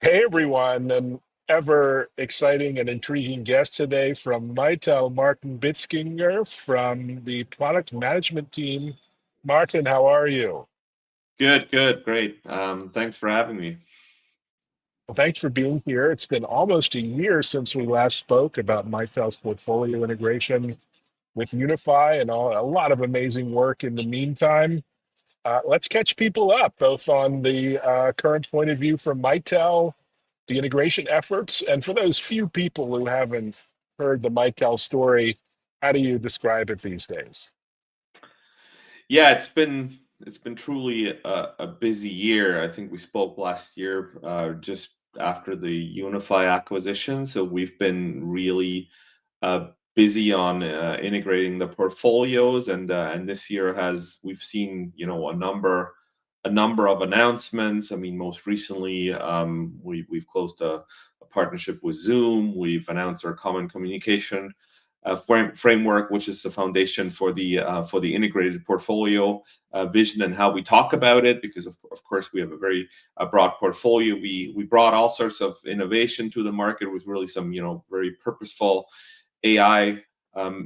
Hey everyone, an ever exciting and intriguing guest today from Mitel, Martin Bitzinger from the product management team. Martin, how are you? Good, good, great. Thanks for having me. Well, thanks for being here. It's been almost a year since we last spoke about Mitel's portfolio integration with Unify and a lot of amazing work in the meantime. Let's catch people up, both on the current point of view from Mitel, the integration efforts, and for those few people who haven't heard the Mitel story, how do you describe it these days? Yeah, it's been truly a busy year. I think we spoke last year, just after the Unify acquisition. So we've been really busy on integrating the portfolios, and this year we've seen a number of announcements. I mean, most recently, we've closed a partnership with Zoom. We've announced our common communication framework, which is the foundation for the integrated portfolio vision and how we talk about it. Because of course we have a very broad portfolio. We brought all sorts of innovation to the market with really some very purposeful AI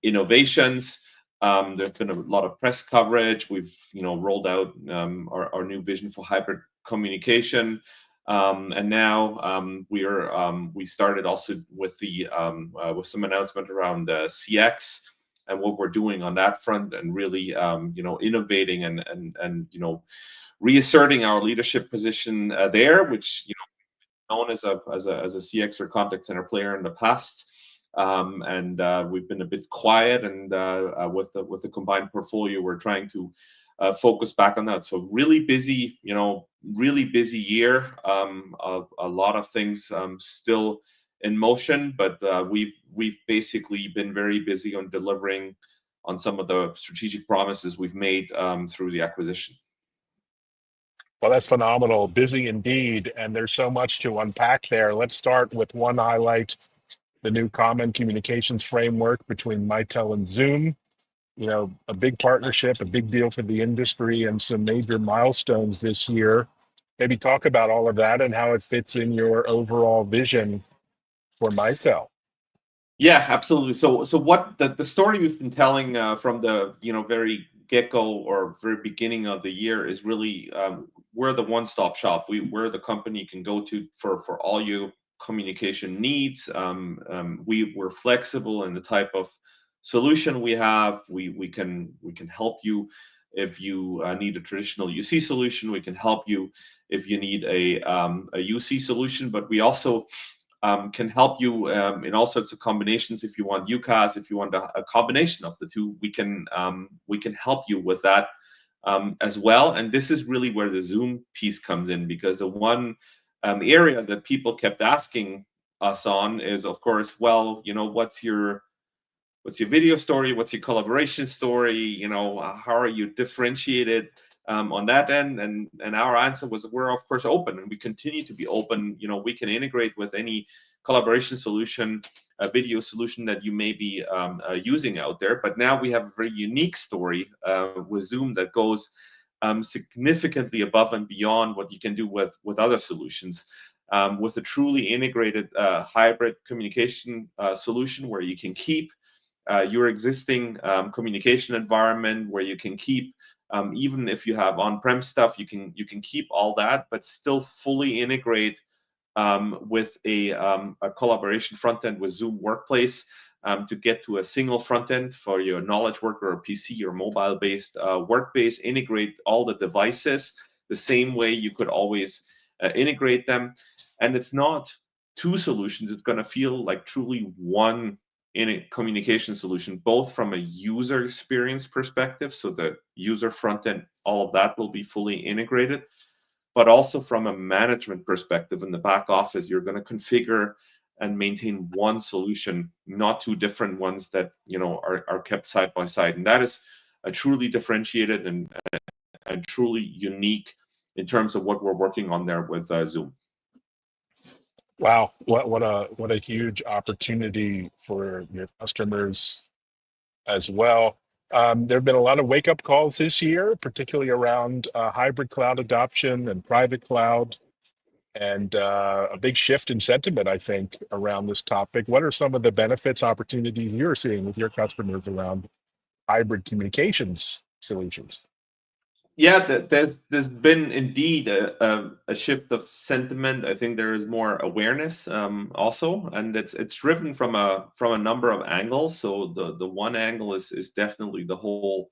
innovations. There's been a lot of press coverage. We've rolled out our new vision for hybrid communication. And now we started also with some announcement around CX and what we're doing on that front, and really innovating and reasserting our leadership position there, which known as a CX or contact center player in the past. And we've been a bit quiet, and with the combined portfolio, we're trying to focus back on that. So really busy year. A lot of things still in motion, but we've basically been very busy on delivering on some of the strategic promises we've made through the acquisition. Well, that's phenomenal. Busy indeed, and there's so much to unpack there. Let's start with one highlight, the new common communications framework between Mitel and Zoom. A big partnership, a big deal for the industry, and some major milestones this year. Maybe talk about all of that and how it fits in your overall vision for Mitel. Yeah, absolutely. So what the story we've been telling from the very get-go or very beginning of the year is really, we're the one-stop shop. We're the company you can go to for all your communication needs. We're flexible in the type of solution we have. We can help you if you need a traditional UC solution. We can help you if you need a UC solution, but we also can help you in all sorts of combinations. If you want UCAS, if you want a combination of the two, we can help you with that as well. And this is really where the Zoom piece comes in, because the one area that people kept asking us on is, of course, well, what's your video story? What's your collaboration story? How are you differentiated on that end? And our answer was, we're of course open, and we continue to be open. We can integrate with any collaboration solution, a video solution that you may be using out there. But now we have a very unique story with Zoom that goes significantly above and beyond what you can do with other solutions. With a truly integrated hybrid communication solution, where you can keep your existing communication environment, where you can keep, even if you have on-prem stuff, you can keep all that, but still fully integrate with a collaboration front end with Zoom Workplace, to get to a single front end for your knowledge worker or PC or mobile based workbase. Integrate all the devices the same way you could always integrate them. And it's not two solutions, it's going to feel like truly one in a communication solution, both from a user experience perspective, so the user front end, all of that will be fully integrated, but also from a management perspective in the back office. You're going to configure and maintain one solution, not two different ones that are kept side by side. And that is a truly differentiated and truly unique in terms of what we're working on there with Zoom. Wow, what a huge opportunity for your customers as well. There have been a lot of wake up calls this year, particularly around hybrid cloud adoption and private cloud. and a big shift in sentiment, I think, around this topic. What are some of the benefits, opportunities you're seeing with your customers around hybrid communications solutions? Yeah, there's been indeed a shift of sentiment. I think there is more awareness also, and it's driven from a number of angles. So the one angle is definitely the whole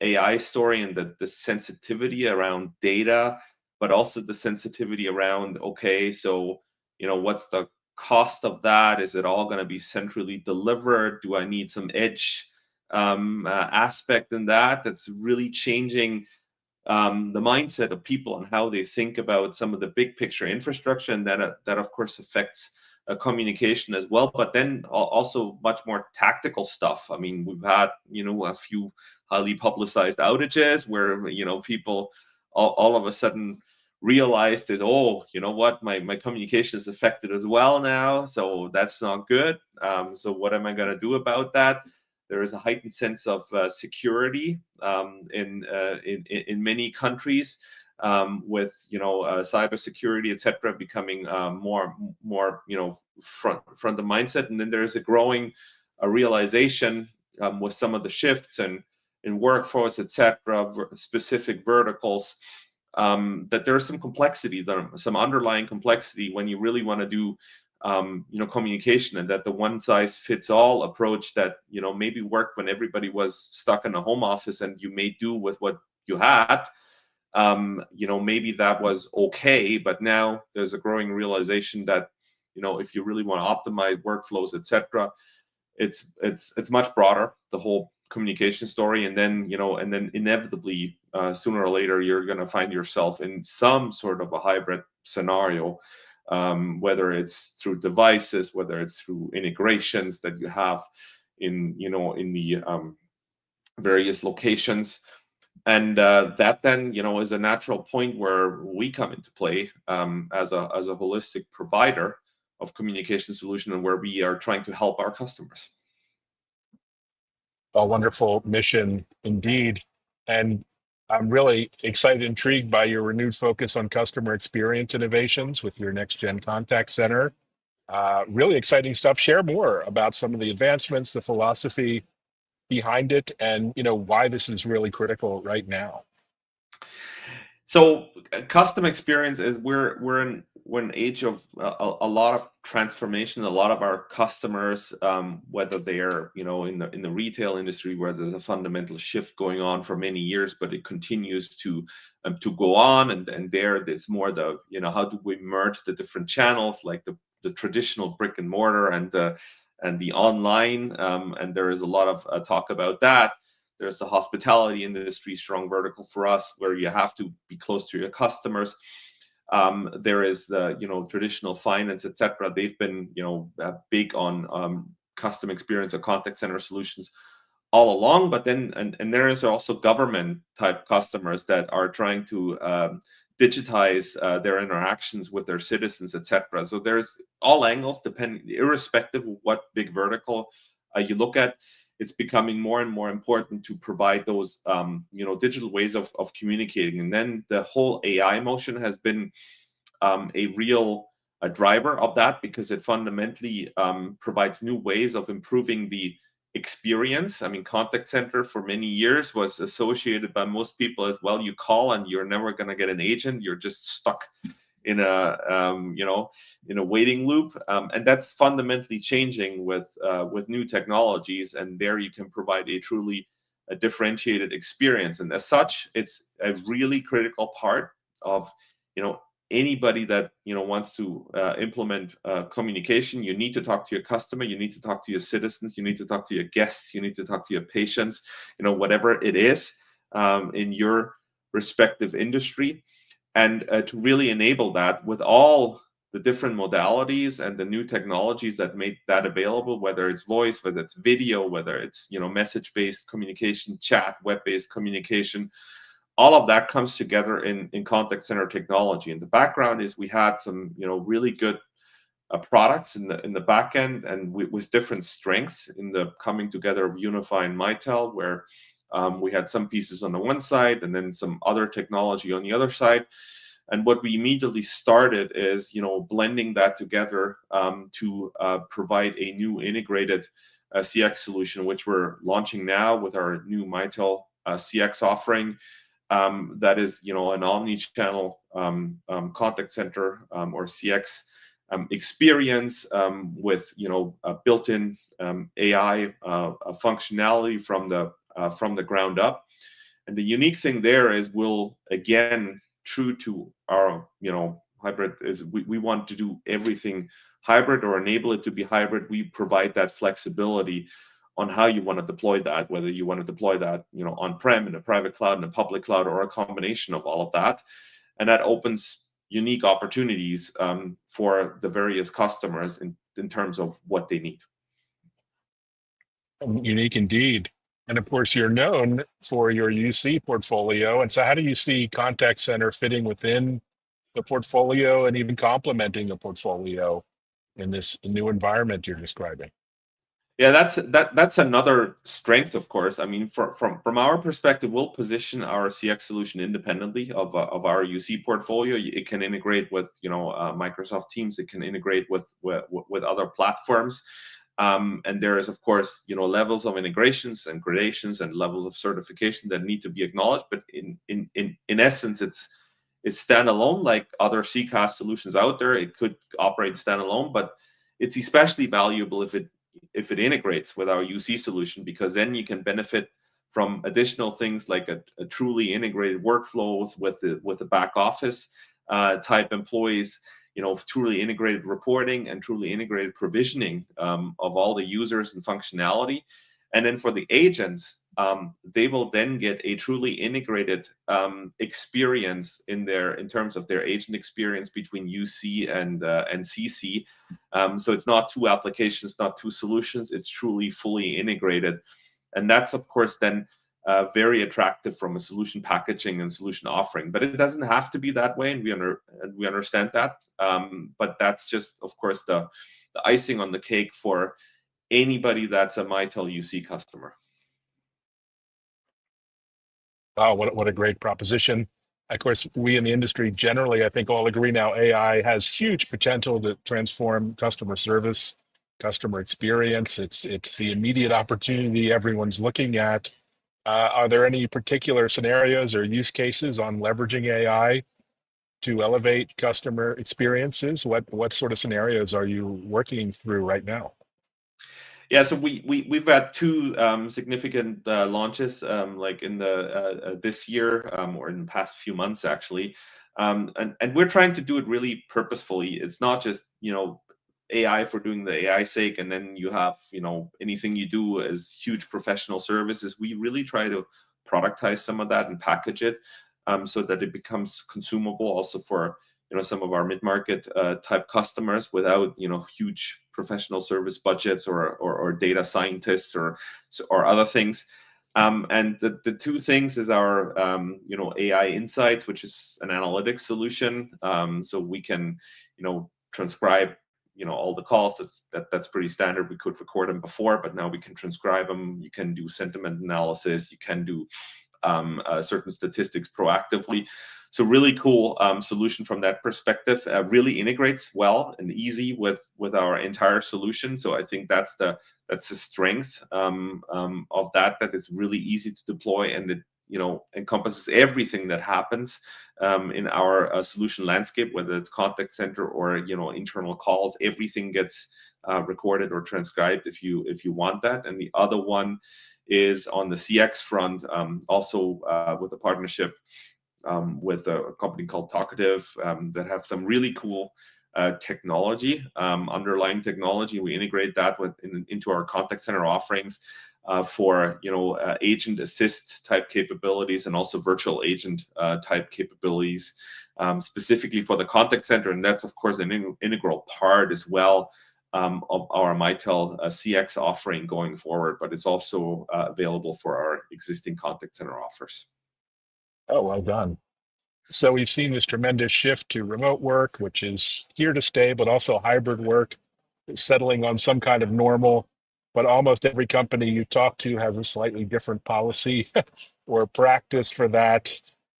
AI story and the sensitivity around data, but also the sensitivity around, okay, so, what's the cost of that? Is it all going to be centrally delivered? Do I need some edge aspect in that? That's really changing the mindset of people and how they think about some of the big picture infrastructure, and that of course affects communication as well. But then also much more tactical stuff. I mean, we've had a few highly publicized outages where people all of a sudden realized that, oh, you know what, my communication is affected as well now, so that's not good. So what am I going to do about that? There is a heightened sense of security in many countries, with cybersecurity, etc., becoming more front of mindset. And then there's a growing realization with some of the shifts and in workforce, etc., specific verticals, that there is some complexity, some underlying complexity when you really want to do communication, and that the one size fits all approach that maybe worked when everybody was stuck in a home office and you made do with what you had. Maybe that was okay, but now there's a growing realization that if you really want to optimize workflows, etc., it's much broader, the whole communication story. And then inevitably, sooner or later, you're going to find yourself in some sort of a hybrid scenario, whether it's through devices, whether it's through integrations that you have in the various locations. And that then is a natural point where we come into play, as a holistic provider of communication solution, and where we are trying to help our customers. A wonderful mission indeed. And I'm really excited, intrigued by your renewed focus on customer experience innovations with your next gen contact center. Really exciting stuff. Share more about some of the advancements, the philosophy behind it, and why this is really critical right now. So custom experience is we're in an age of a lot of transformation. A lot of our customers, whether they're in the retail industry, where there's a fundamental shift going on for many years, but it continues to go on, and there's more the how do we merge the different channels, like the traditional brick and mortar and the online, and there is a lot of talk about that. There's the hospitality industry, strong vertical for us, where you have to be close to your customers. There is traditional finance, etc. They've been big on custom experience or contact center solutions all along. But then and there is also government type customers that are trying to digitize their interactions with their citizens, etc. So there's all angles, irrespective of what big vertical you look at. It's becoming more and more important to provide those digital ways of communicating. And then the whole AI motion has been a real driver of that, because it fundamentally provides new ways of improving the experience. I mean, contact center for many years was associated by most people as, well, you call and you're never going to get an agent. You're just stuck in a waiting loop, and that's fundamentally changing with new technologies. And there you can provide a differentiated experience. And as such, it's a really critical part of anybody that wants to implement communication. You need to talk to your customer, you need to talk to your citizens, you need to talk to your guests, you need to talk to your patients, whatever it is in your respective industry. And to really enable that with all the different modalities and the new technologies that make that available, whether it's voice, whether it's video, whether it's message-based communication, chat, web-based communication, all of that comes together in contact center technology. And the background is we had some really good products in the back end, and with different strengths in the coming together of Unify and Mitel, where we had some pieces on the one side and then some other technology on the other side. And what we immediately started is, blending that together to provide a new integrated CX solution, which we're launching now with our new Mitel CX offering. That is, an omni-channel contact center or CX experience with, a built-in AI functionality from the ground up. And the unique thing there is we'll, again, true to our, hybrid, is we want to do everything hybrid or enable it to be hybrid. We provide that flexibility on how you want to deploy that, whether you want to deploy that, on-prem, in a private cloud, in a public cloud, or a combination of all of that. And that opens unique opportunities for the various customers in terms of what they need. Unique indeed. And of course, you're known for your UC portfolio. And so, how do you see contact center fitting within the portfolio and even complementing the portfolio in this new environment you're describing? Yeah, that's another strength, of course. I mean, from our perspective, we'll position our CX solution independently of our UC portfolio. It can integrate with Microsoft Teams. It can integrate with other platforms. And there is, of course, levels of integrations and gradations and levels of certification that need to be acknowledged. But in essence, it's standalone, like other CCAS solutions out there. It could operate standalone, but it's especially valuable if it integrates with our UC solution, because then you can benefit from additional things like a truly integrated workflows with the back office type employees, truly integrated reporting and truly integrated provisioning of all the users and functionality. And then for the agents, they will then get a truly integrated experience in terms of their agent experience between UC and CC. So it's not two applications, not two solutions. It's truly fully integrated, and that's, of course, then very attractive from a solution packaging and solution offering. But it doesn't have to be that way, and we understand that. But that's just, of course, the icing on the cake for anybody that's a Mitel UC customer. Oh, what a great proposition. Of course, we in the industry generally, I think, all agree now AI has huge potential to transform customer service, customer experience. It's the immediate opportunity everyone's looking at. Are there any particular scenarios or use cases on leveraging AI to elevate customer experiences? What sort of scenarios are you working through right now? Yeah, so we've got two significant launches, like in the this year or in the past few months, actually, and we're trying to do it really purposefully. It's not just AI for doing the AI sake, and then you have anything you do as huge professional services. We really try to productize some of that and package it so that it becomes consumable also for some of our mid-market type customers without huge professional service budgets or data scientists or other things. And the two things is our AI Insights, which is an analytics solution. So we can transcribe all the calls. That's pretty standard. We could record them before, but now we can transcribe them. You can do sentiment analysis. You can do certain statistics proactively. So really cool solution from that perspective. Really integrates well and easy with our entire solution. So I think that's the strength of that is really easy to deploy, and it encompasses everything that happens in our solution landscape, whether it's contact center or internal calls. Everything gets recorded or transcribed if you want that. And the other one is on the CX front, also with a partnership with a company called Talkative that have some really cool technology, underlying technology. We integrate that into our contact center offerings for agent assist type capabilities and also virtual agent type capabilities, specifically for the contact center. And that's, of course, an integral part as well of our Mitel CX offering going forward, but it's also available for our existing contact center offers. Oh, well done. So we've seen this tremendous shift to remote work, which is here to stay, but also hybrid work, settling on some kind of normal. But almost every company you talk to has a slightly different policy or practice for that.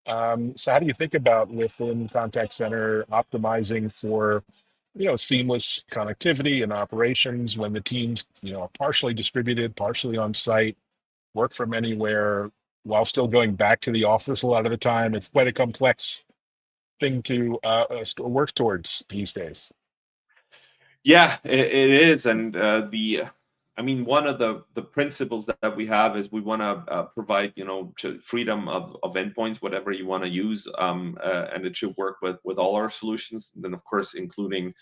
So how do you think about within contact center optimizing for, seamless connectivity and operations when the teams, are partially distributed, partially on site, work from anywhere while still going back to the office a lot of the time? It's quite a complex thing to work towards these days. Yeah, it is, and I mean, one of the principles that we have is we want to provide, freedom of endpoints, whatever you want to use, and it should work with all our solutions. And then, of course, including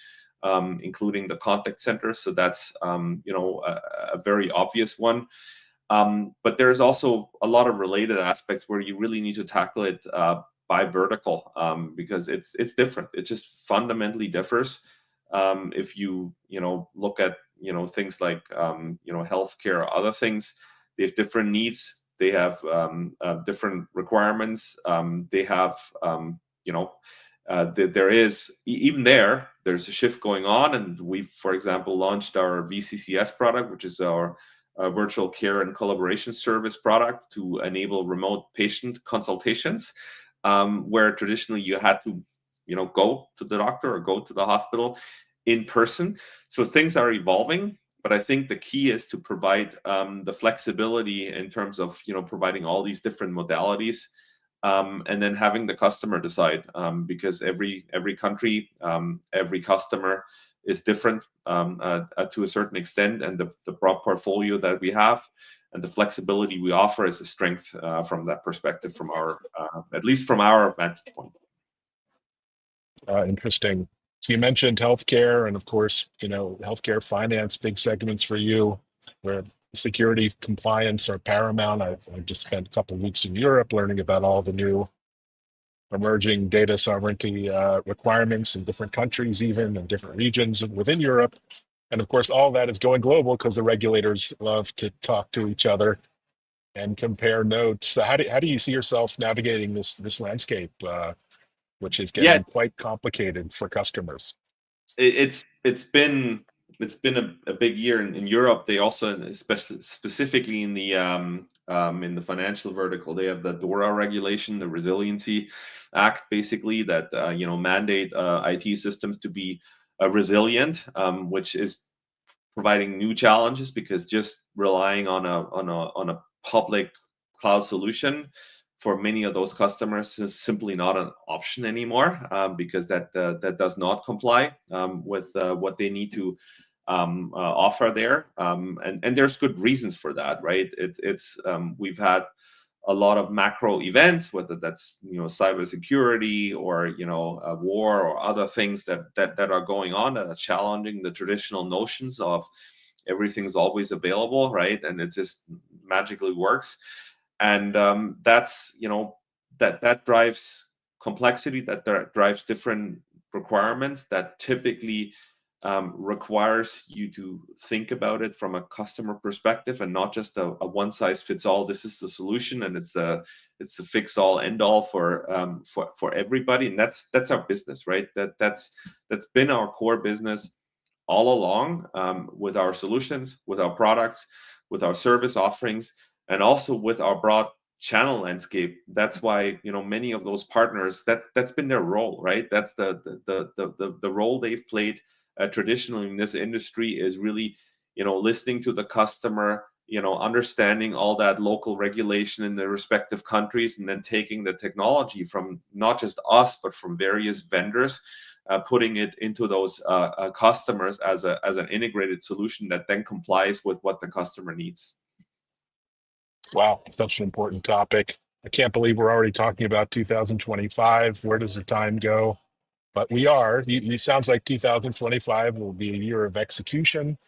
the contact center. So that's a very obvious one. But there's also a lot of related aspects where you really need to tackle it by vertical, because it's different. It just fundamentally differs. If you look at things like healthcare or other things, they have different needs. They have different requirements. They have there is even there's a shift going on, and we've, for example, launched our VCCS product, which is our virtual care and collaboration service product to enable remote patient consultations, where traditionally you had to go to the doctor or go to the hospital in person. So things are evolving, but I think the key is to provide the flexibility in terms of providing all these different modalities, and then having the customer decide, because every country, every customer is different to a certain extent, and the broad portfolio that we have and the flexibility we offer is a strength from that perspective, from our at least from our vantage point. Interesting. So you mentioned healthcare, and of course, healthcare finance, big segments for you, where security compliance are paramount. I've just spent a couple of weeks in Europe learning about all the new emerging data sovereignty requirements in different countries, even in different regions within Europe. And of course, all that is going global because the regulators love to talk to each other and compare notes. So how do you see yourself navigating this landscape, which is Yeah, getting quite complicated for customers? it's been a big year in Europe. They also, especially specifically in the financial vertical, they have the DORA regulation, the Resiliency Act, basically that mandate IT systems to be resilient, which is providing new challenges, because just relying on a public cloud solution for many of those customers is simply not an option anymore, because that does not comply with what they need to offer there, and there's good reasons for that, right? It's we've had a lot of macro events, whether that's cybersecurity or a war or other things that are going on that are challenging the traditional notions of everything's always available, right? And it just magically works, and that's that drives complexity, that drives different requirements that typically requires you to think about it from a customer perspective, and not just a one size fits all. This is the solution, and it's a fix all end all for everybody. And that's our business, right? That's been our core business all along, with our solutions, with our products, with our service offerings, and also with our broad channel landscape. That's why many of those partners, that's been their role, right? That's the role they've played traditionally in this industry, is really listening to the customer, understanding all that local regulation in the respective countries, and then taking the technology from not just us but from various vendors, putting it into those customers as an integrated solution that then complies with what the customer needs. Wow, such an important topic. I can't believe we're already talking about 2025. Where does the time go? But we are. You sounds like 2025 will be a year of execution,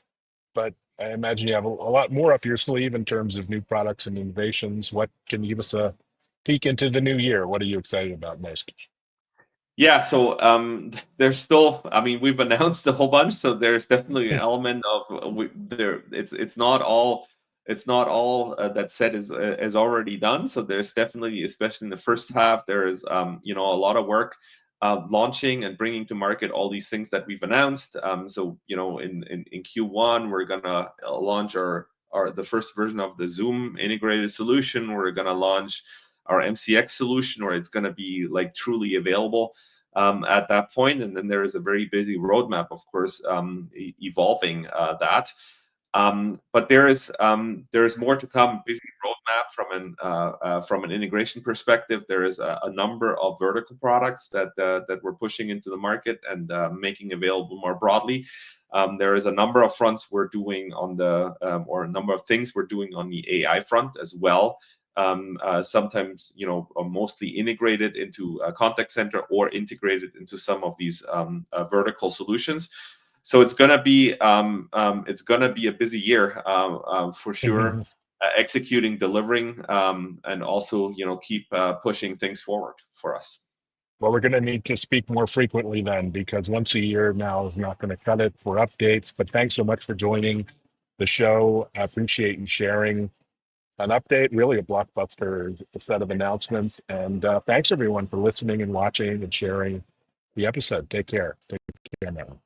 but I imagine you have a lot more up your sleeve in terms of new products and innovations. What can you give us a peek into the new year? What are you excited about next? Yeah, so there's still, I mean, we've announced a whole bunch, so there's definitely an element of there. It's not all that said is already done. So there's definitely, especially in the first half, there is a lot of work launching and bringing to market all these things that we've announced. So in Q1 we're gonna launch our the first version of the Zoom integrated solution. We're gonna launch our MCX solution, or it's going to be like truly available at that point. And then there is a very busy roadmap, of course, evolving that. But there is more to come. Busy roadmap from an integration perspective. There is a number of vertical products that we're pushing into the market and making available more broadly. There is a number of fronts we're doing on the or a number of things we're doing on the AI front as well. Sometimes, mostly integrated into a contact center or integrated into some of these vertical solutions. So it's gonna be a busy year for sure. Executing, delivering, and also keep pushing things forward for us. Well, we're going to need to speak more frequently then, because once a year now is not going to cut it for updates. But thanks so much for joining the show. I appreciate you sharing an update, really a blockbuster set of announcements. And thanks everyone for listening and watching and sharing the episode. Take care. Take care now.